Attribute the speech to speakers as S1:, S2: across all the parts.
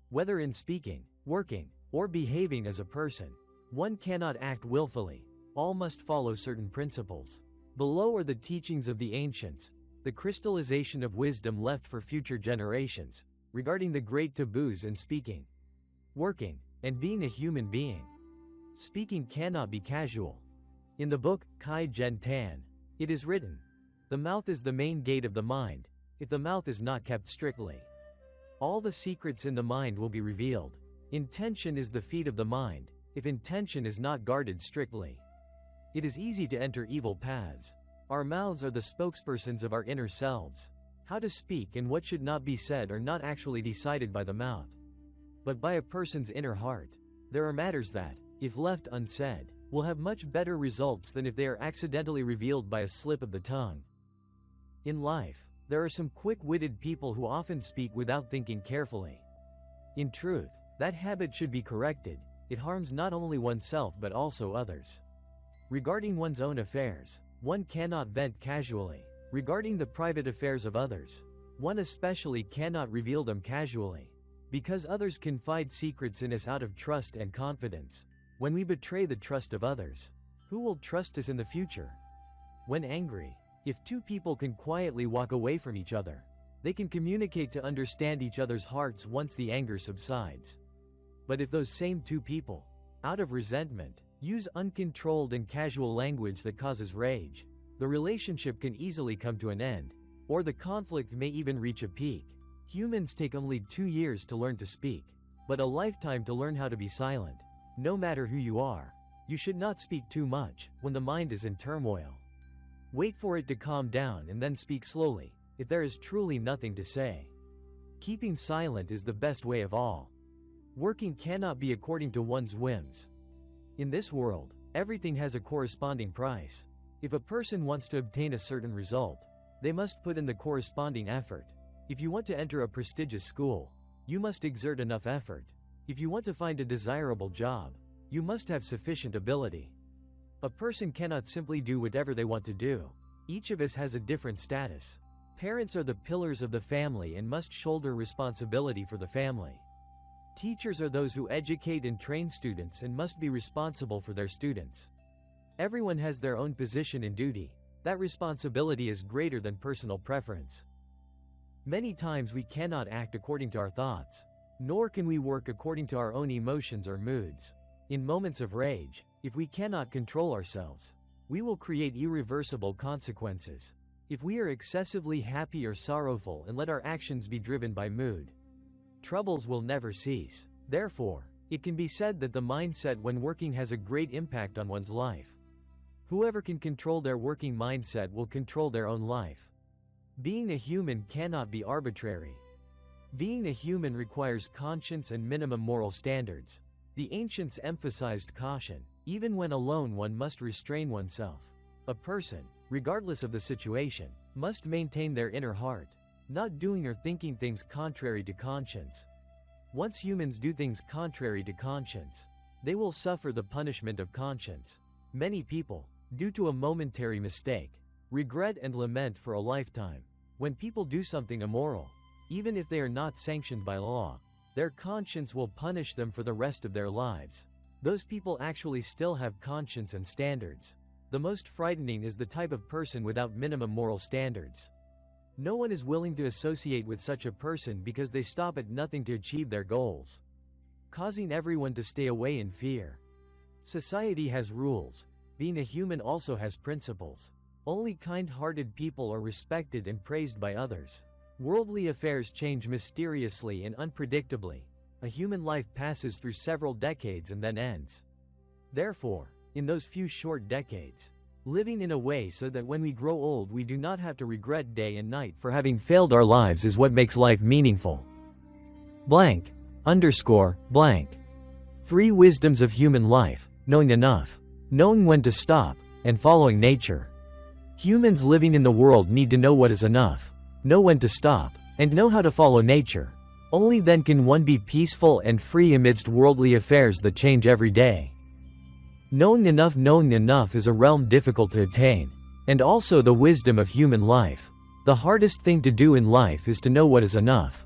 S1: Whether in speaking, working, or behaving as a person, one cannot act willfully. All must follow certain principles. Below are the teachings of the ancients, the crystallization of wisdom left for future generations, regarding the great taboos in speaking, working, and being a human being. Speaking cannot be casual. In the book, Kai Gen Tan, it is written, "The mouth is the main gate of the mind. If the mouth is not kept strictly, all the secrets in the mind will be revealed. Intention is the feet of the mind. If intention is not guarded strictly, it is easy to enter evil paths. Our mouths are the spokespersons of our inner selves. How to speak and what should not be said are not actually decided by the mouth, but by a person's inner heart. There are matters that, if left unsaid, will have much better results than if they are accidentally revealed by a slip of the tongue." In life, there are some quick-witted people who often speak without thinking carefully. In truth, that habit should be corrected. It harms not only oneself but also others. Regarding one's own affairs, one cannot vent casually. Regarding the private affairs of others, one especially cannot reveal them casually, because others confide secrets in us out of trust and confidence. When we betray the trust of others, who will trust us in the future? When angry, if two people can quietly walk away from each other, they can communicate to understand each other's hearts once the anger subsides. But if those same two people, out of resentment, use uncontrolled and casual language that causes rage, the relationship can easily come to an end, or the conflict may even reach a peak. Humans take only 2 years to learn to speak, but a lifetime to learn how to be silent. No matter who you are, you should not speak too much when the mind is in turmoil. Wait for it to calm down and then speak slowly, if there is truly nothing to say. Keeping silent is the best way of all. Working cannot be according to one's whims. In this world, everything has a corresponding price. If a person wants to obtain a certain result, they must put in the corresponding effort. If you want to enter a prestigious school, you must exert enough effort. If you want to find a desirable job, you must have sufficient ability. A person cannot simply do whatever they want to do. Each of us has a different status. Parents are the pillars of the family and must shoulder responsibility for the family. Teachers are those who educate and train students and must be responsible for their students. Everyone has their own position and duty. That responsibility is greater than personal preference. Many times we cannot act according to our thoughts, nor can we work according to our own emotions or moods. In moments of rage, if we cannot control ourselves, we will create irreversible consequences. If we are excessively happy or sorrowful and let our actions be driven by mood, troubles will never cease. Therefore, it can be said that the mindset when working has a great impact on one's life. Whoever can control their working mindset will control their own life. Being a human cannot be arbitrary. Being a human requires conscience and minimum moral standards. The ancients emphasized caution. Even when alone, one must restrain oneself. A person, regardless of the situation, must maintain their inner heart, not doing or thinking things contrary to conscience. Once humans do things contrary to conscience, they will suffer the punishment of conscience. Many people, due to a momentary mistake, regret and lament for a lifetime. When people do something immoral, even if they are not sanctioned by law, their conscience will punish them for the rest of their lives. Those people actually still have conscience and standards. The most frightening is the type of person without minimum moral standards. No one is willing to associate with such a person because they stop at nothing to achieve their goals, causing everyone to stay away in fear. Society has rules. Being a human also has principles. Only kind-hearted people are respected and praised by others. Worldly affairs change mysteriously and unpredictably. A human life passes through several decades and then ends. Therefore, in those few short decades, living in a way so that when we grow old we do not have to regret day and night for having failed our lives is what makes life meaningful. Blank. Underscore. Blank. 3 wisdoms of human life: knowing enough, knowing when to stop, and following nature. Humans living in the world need to know what is enough, know when to stop, and know how to follow nature. Only then can one be peaceful and free amidst worldly affairs that change every day. Knowing enough is a realm difficult to attain, and also the wisdom of human life. The hardest thing to do in life is to know what is enough.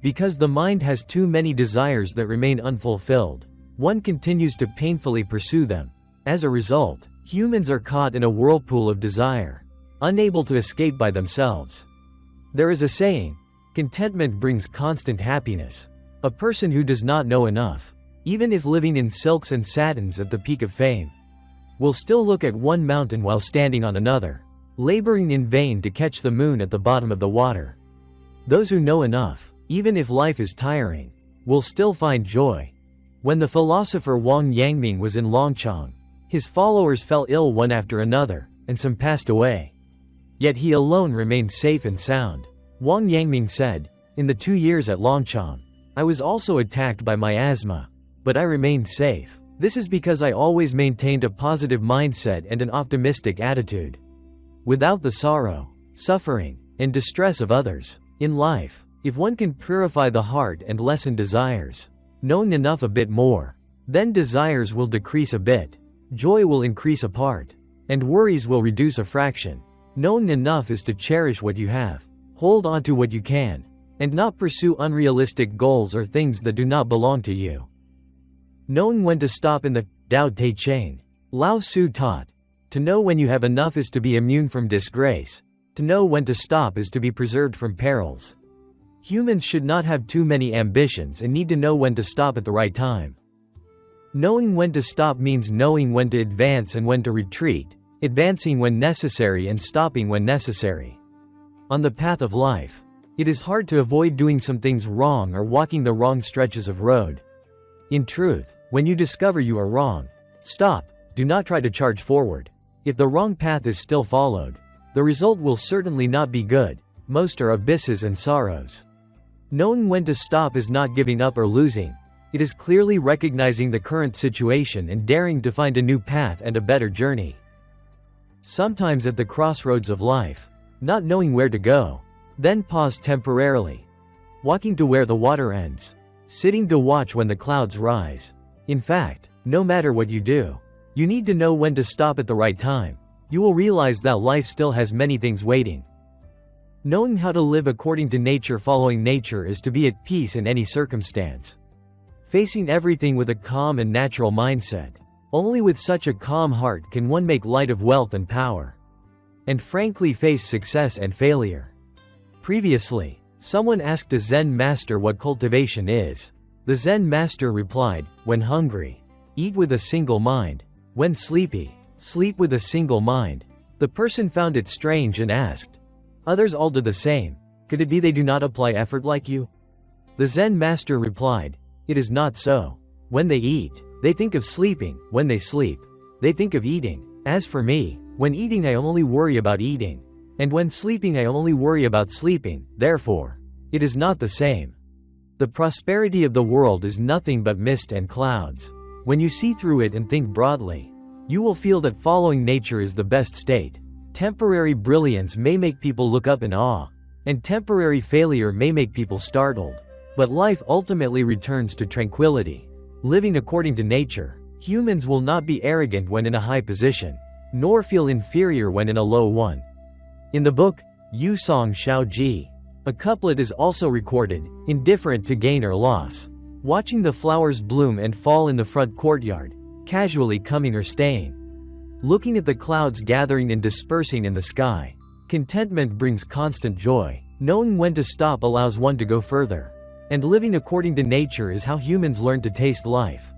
S1: Because the mind has too many desires that remain unfulfilled, one continues to painfully pursue them. As a result, humans are caught in a whirlpool of desire, unable to escape by themselves. There is a saying, contentment brings constant happiness. A person who does not know enough, even if living in silks and satins at the peak of fame, will still look at one mountain while standing on another, laboring in vain to catch the moon at the bottom of the water. Those who know enough, even if life is tiring, will still find joy. When the philosopher Wang Yangming was in Longchang, his followers fell ill one after another, and some passed away. Yet he alone remained safe and sound. Wang Yangming said, "In the 2 years at Longchang, I was also attacked by miasma, but I remained safe. This is because I always maintained a positive mindset and an optimistic attitude. Without the sorrow, suffering, and distress of others, in life, if one can purify the heart and lessen desires, knowing enough a bit more, then desires will decrease a bit, joy will increase a part, and worries will reduce a fraction. Knowing enough is to cherish what you have, hold on to what you can, and not pursue unrealistic goals or things that do not belong to you." Knowing when to stop. In the Tao Te Ching, Lao Tzu taught, "To know when you have enough is to be immune from disgrace. To know when to stop is to be preserved from perils." Humans should not have too many ambitions and need to know when to stop at the right time. Knowing when to stop means knowing when to advance and when to retreat, advancing when necessary and stopping when necessary. On the path of life, it is hard to avoid doing some things wrong or walking the wrong stretches of road. In truth, when you discover you are wrong, stop, do not try to charge forward. If the wrong path is still followed, the result will certainly not be good. Most are abysses and sorrows. Knowing when to stop is not giving up or losing. It is clearly recognizing the current situation and daring to find a new path and a better journey. Sometimes at the crossroads of life, not knowing where to go, then pause temporarily. Walking to where the water ends. Sitting to watch when the clouds rise. In fact, no matter what you do, you need to know when to stop at the right time. You will realize that life still has many things waiting. Knowing how to live according to nature. Following nature is to be at peace in any circumstance, facing everything with a calm and natural mindset. Only with such a calm heart can one make light of wealth and power, and frankly face success and failure. Previously, someone asked a Zen master what cultivation is. The Zen master replied, "When hungry, eat with a single mind. When sleepy, sleep with a single mind." The person found it strange and asked, "Others all do the same. Could it be they do not apply effort like you?" The Zen master replied, "It is not so. When they eat, they think of sleeping. When they sleep, they think of eating. As for me, when eating I only worry about eating, and when sleeping I only worry about sleeping. Therefore, it is not the same." The prosperity of the world is nothing but mist and clouds. When you see through it and think broadly, you will feel that following nature is the best state. Temporary brilliance may make people look up in awe, and temporary failure may make people startled. But life ultimately returns to tranquility. Living according to nature, humans will not be arrogant when in a high position, nor feel inferior when in a low one. In the book, Yu Song Shao Ji, a couplet is also recorded, indifferent to gain or loss. Watching the flowers bloom and fall in the front courtyard, casually coming or staying. Looking at the clouds gathering and dispersing in the sky. Contentment brings constant joy. Knowing when to stop allows one to go further. And living according to nature is how humans learn to taste life.